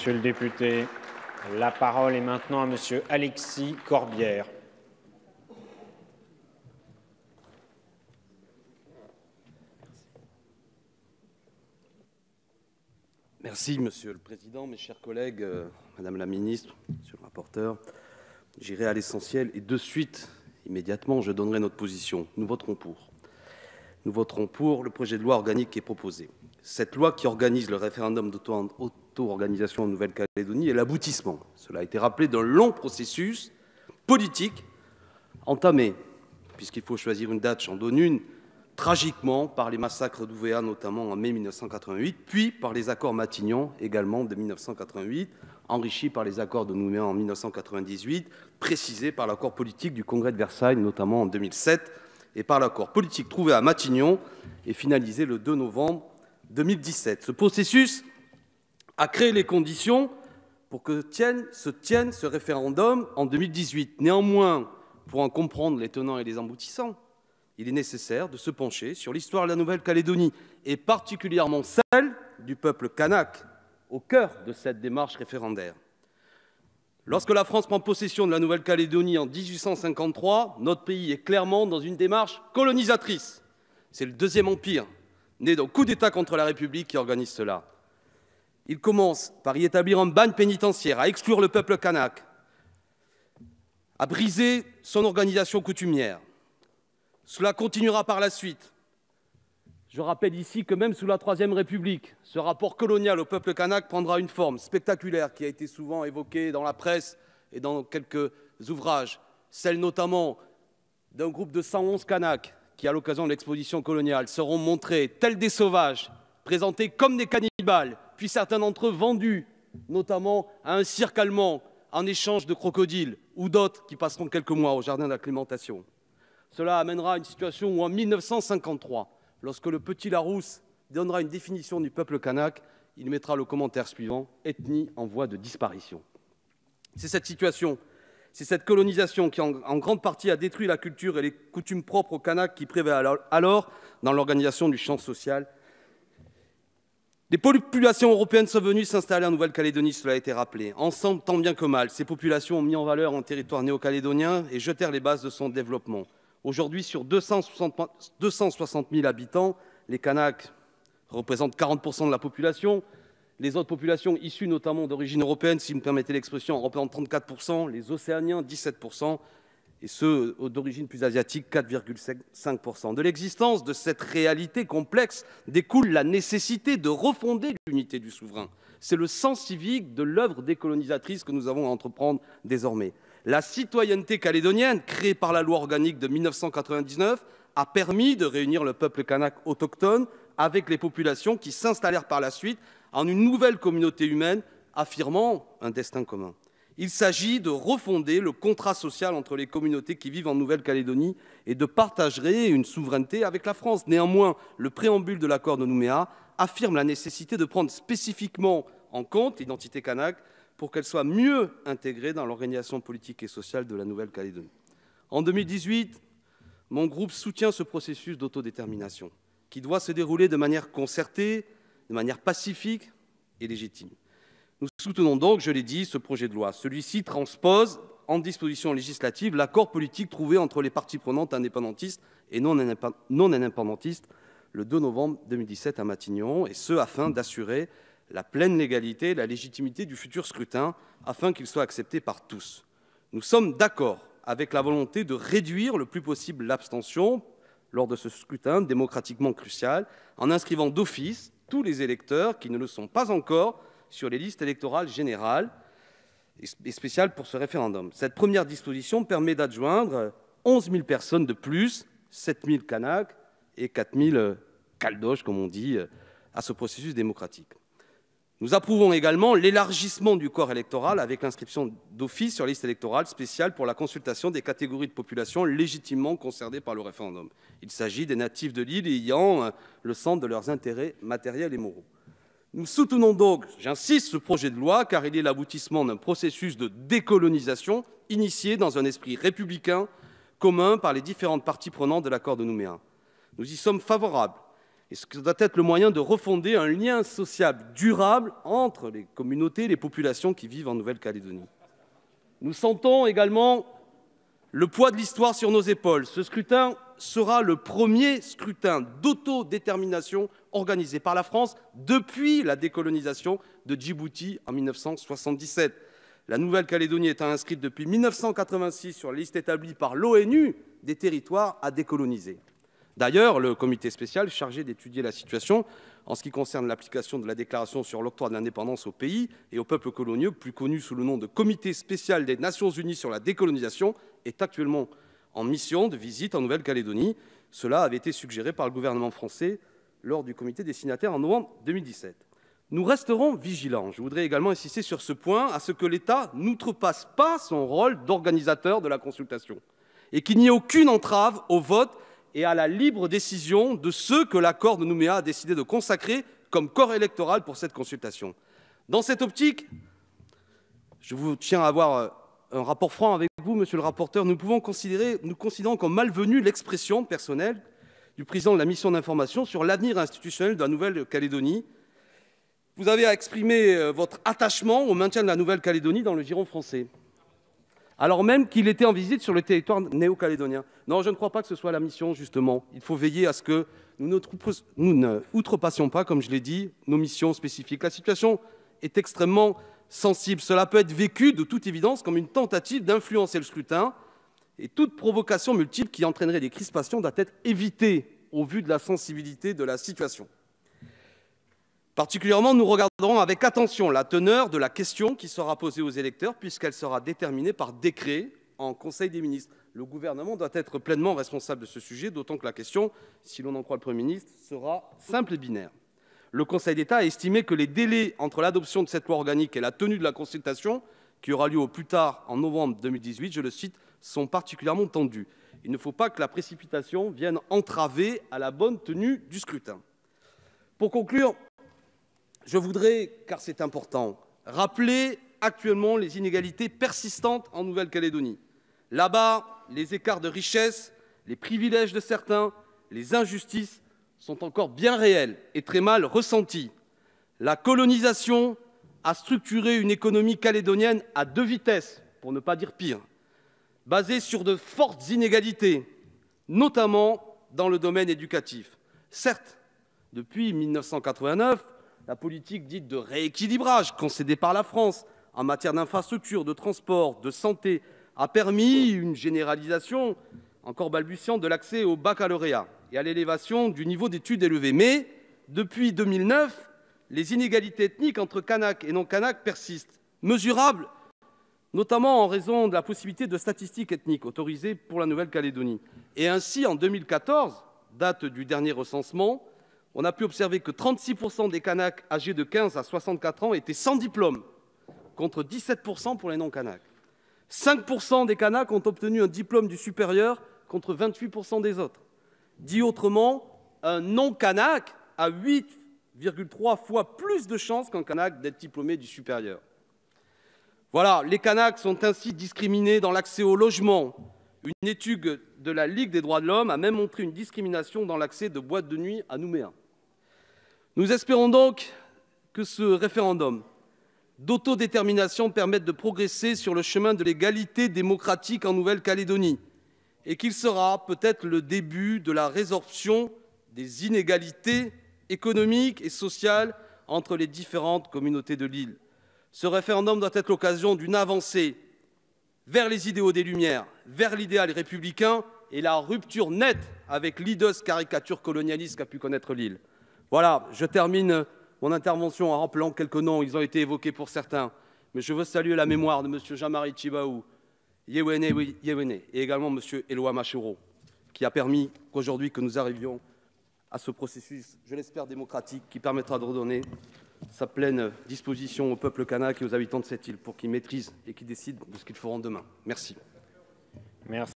Monsieur le député, la parole est maintenant à Monsieur Alexis Corbière. Merci, Monsieur le Président, mes chers collègues, Madame la Ministre, Monsieur le rapporteur. J'irai à l'essentiel et de suite, immédiatement, je donnerai notre position. Nous voterons pour. Nous voterons pour le projet de loi organique qui est proposé. Cette loi qui organise le référendum d'auto-organisation en Nouvelle-Calédonie est l'aboutissement, cela a été rappelé, d'un long processus politique entamé, puisqu'il faut choisir une date, j'en donne une, tragiquement par les massacres d'Ouvéa, notamment en mai 1988, puis par les accords Matignon, également de 1988, enrichis par les accords de Nouméa en 1998, précisés par l'accord politique du Congrès de Versailles, notamment en 2007, et par l'accord politique trouvé à Matignon et finalisé le 2 novembre 2017. Ce processus a créé les conditions pour que se tienne ce référendum en 2018. Néanmoins, pour en comprendre les tenants et les aboutissants, il est nécessaire de se pencher sur l'histoire de la Nouvelle-Calédonie, et particulièrement celle du peuple kanak, au cœur de cette démarche référendaire. Lorsque la France prend possession de la Nouvelle-Calédonie en 1853, notre pays est clairement dans une démarche colonisatrice. C'est le Deuxième Empire, né d'un coup d'État contre la République, qui organise cela. Il commence par y établir un bagne pénitentiaire, à exclure le peuple kanak, à briser son organisation coutumière. Cela continuera par la suite. Je rappelle ici que même sous la Troisième République, ce rapport colonial au peuple kanak prendra une forme spectaculaire qui a été souvent évoquée dans la presse et dans quelques ouvrages, celle notamment d'un groupe de 111 kanaks qui, à l'occasion de l'exposition coloniale, seront montrés tels des sauvages, présentés comme des cannibales, puis certains d'entre eux vendus, notamment à un cirque allemand, en échange de crocodiles, ou d'autres qui passeront quelques mois au jardin d'acclimatation. Cela amènera à une situation où, en 1953, lorsque le petit Larousse donnera une définition du peuple kanak, il mettra le commentaire suivant « ethnie en voie de disparition ». C'est cette situation, c'est cette colonisation qui, en grande partie, a détruit la culture et les coutumes propres aux Kanaks qui prévalent alors dans l'organisation du champ social. Les populations européennes sont venues s'installer en Nouvelle-Calédonie, cela a été rappelé. Ensemble, tant bien que mal, ces populations ont mis en valeur un territoire néo-calédonien et jetèrent les bases de son développement. Aujourd'hui, sur 260 000 habitants, les Kanaks représentent 40% de la population. Les autres populations issues notamment d'origine européenne, si vous me permettez l'expression, représentent 34%, les Océaniens 17%, et ceux d'origine plus asiatique 4,5%. De l'existence de cette réalité complexe découle la nécessité de refonder l'unité du souverain. C'est le sens civique de l'œuvre décolonisatrice que nous avons à entreprendre désormais. La citoyenneté calédonienne, créée par la loi organique de 1999, a permis de réunir le peuple kanak autochtone avec les populations qui s'installèrent par la suite en une nouvelle communauté humaine affirmant un destin commun. Il s'agit de refonder le contrat social entre les communautés qui vivent en Nouvelle-Calédonie et de partager une souveraineté avec la France. Néanmoins, le préambule de l'accord de Nouméa affirme la nécessité de prendre spécifiquement en compte l'identité kanak pour qu'elle soit mieux intégrée dans l'organisation politique et sociale de la Nouvelle-Calédonie. En 2018, mon groupe soutient ce processus d'autodétermination qui doit se dérouler de manière concertée, de manière pacifique et légitime. Nous soutenons donc, je l'ai dit, ce projet de loi. Celui-ci transpose en disposition législative l'accord politique trouvé entre les parties prenantes indépendantistes et non indépendantistes le 2 novembre 2017 à Matignon, et ce afin d'assurer la pleine légalité et la légitimité du futur scrutin, afin qu'il soit accepté par tous. Nous sommes d'accord avec la volonté de réduire le plus possible l'abstention lors de ce scrutin démocratiquement crucial, en inscrivant d'office tous les électeurs qui ne le sont pas encore sur les listes électorales générales et spéciales pour ce référendum. Cette première disposition permet d'adjoindre 11 000 personnes de plus, 7 000 Kanaks et 4 000 Caldoches, comme on dit, à ce processus démocratique. Nous approuvons également l'élargissement du corps électoral avec l'inscription d'office sur la liste électorale spéciale pour la consultation des catégories de population légitimement concernées par le référendum. Il s'agit des natifs de l'île ayant le centre de leurs intérêts matériels et moraux. Nous soutenons donc, j'insiste, ce projet de loi car il est l'aboutissement d'un processus de décolonisation initié dans un esprit républicain commun par les différentes parties prenantes de l'accord de Nouméa. Nous y sommes favorables et ce doit être le moyen de refonder un lien social durable entre les communautés et les populations qui vivent en Nouvelle-Calédonie. Nous sentons également le poids de l'histoire sur nos épaules. Ce scrutin sera le premier scrutin d'autodétermination organisé par la France depuis la décolonisation de Djibouti en 1977. La Nouvelle-Calédonie étant inscrite depuis 1986 sur la liste établie par l'ONU des territoires à décoloniser. D'ailleurs, le comité spécial chargé d'étudier la situation en ce qui concerne l'application de la déclaration sur l'octroi de l'indépendance au pays et aux peuples coloniaux, plus connu sous le nom de Comité spécial des Nations unies sur la décolonisation, est actuellement en mission de visite en Nouvelle-Calédonie. Cela avait été suggéré par le gouvernement français lors du comité des signataires en novembre 2017. Nous resterons vigilants. Je voudrais également insister sur ce point, à ce que l'État n'outrepasse pas son rôle d'organisateur de la consultation et qu'il n'y ait aucune entrave au vote et à la libre décision de ceux que l'accord de Nouméa a décidé de consacrer comme corps électoral pour cette consultation. Dans cette optique, je vous tiens à avoir un rapport franc avec vous, monsieur le rapporteur. Nous considérons comme malvenue l'expression personnelle du président de la mission d'information sur l'avenir institutionnel de la Nouvelle-Calédonie. Vous avez exprimé votre attachement au maintien de la Nouvelle-Calédonie dans le giron français, alors même qu'il était en visite sur le territoire néo-calédonien. Non, je ne crois pas que ce soit la mission, justement. Il faut veiller à ce que nous ne outrepassions pas, comme je l'ai dit, nos missions spécifiques. La situation est extrêmement sensible. Cela peut être vécu, de toute évidence, comme une tentative d'influencer le scrutin, et toute provocation multiple qui entraînerait des crispations doit être évitée au vu de la sensibilité de la situation. Particulièrement, nous regarderons avec attention la teneur de la question qui sera posée aux électeurs, puisqu'elle sera déterminée par décret en Conseil des ministres. Le gouvernement doit être pleinement responsable de ce sujet, d'autant que la question, si l'on en croit le Premier ministre, sera simple et binaire. Le Conseil d'État a estimé que les délais entre l'adoption de cette loi organique et la tenue de la consultation, qui aura lieu au plus tard en novembre 2018, je le cite, sont particulièrement tendus. Il ne faut pas que la précipitation vienne entraver à la bonne tenue du scrutin. Pour conclure, je voudrais, car c'est important, rappeler actuellement les inégalités persistantes en Nouvelle-Calédonie. Là-bas, les écarts de richesse, les privilèges de certains, les injustices sont encore bien réels et très mal ressentis. La colonisation a structuré une économie calédonienne à deux vitesses, pour ne pas dire pire, basée sur de fortes inégalités, notamment dans le domaine éducatif. Certes, depuis 1989, la politique dite de rééquilibrage concédée par la France en matière d'infrastructures, de transport, de santé a permis une généralisation encore balbutiante de l'accès au baccalauréat et à l'élévation du niveau d'études élevé. Mais depuis 2009, les inégalités ethniques entre Kanaks et non-Kanaks persistent, mesurables notamment en raison de la possibilité de statistiques ethniques autorisées pour la Nouvelle-Calédonie. Et ainsi, en 2014, date du dernier recensement, on a pu observer que 36% des Kanaks âgés de 15 à 64 ans étaient sans diplôme, contre 17% pour les non-Kanaks. 5% des Kanaks ont obtenu un diplôme du supérieur, contre 28% des autres. Dit autrement, un non-Kanak a 8,3 fois plus de chances qu'un Kanak d'être diplômé du supérieur. Voilà, les Kanaks sont ainsi discriminés dans l'accès au logement. Une étude de la Ligue des droits de l'homme a même montré une discrimination dans l'accès de boîtes de nuit à Nouméa. Nous espérons donc que ce référendum d'autodétermination permette de progresser sur le chemin de l'égalité démocratique en Nouvelle-Calédonie et qu'il sera peut-être le début de la résorption des inégalités économiques et sociales entre les différentes communautés de l'île. Ce référendum doit être l'occasion d'une avancée vers les idéaux des Lumières, vers l'idéal républicain et la rupture nette avec l'ideuse caricature colonialiste qu'a pu connaître l'île. Voilà, je termine mon intervention en rappelant quelques noms, ils ont été évoqués pour certains, mais je veux saluer la mémoire de M. Jean-Marie Tjibaou, Yewene et également M. Éloi Machoro, qui a permis qu'aujourd'hui que nous arrivions à ce processus, je l'espère démocratique, qui permettra de redonner sa pleine disposition au peuple kanak et aux habitants de cette île pour qu'ils maîtrisent et qu'ils décident de ce qu'ils feront demain. Merci.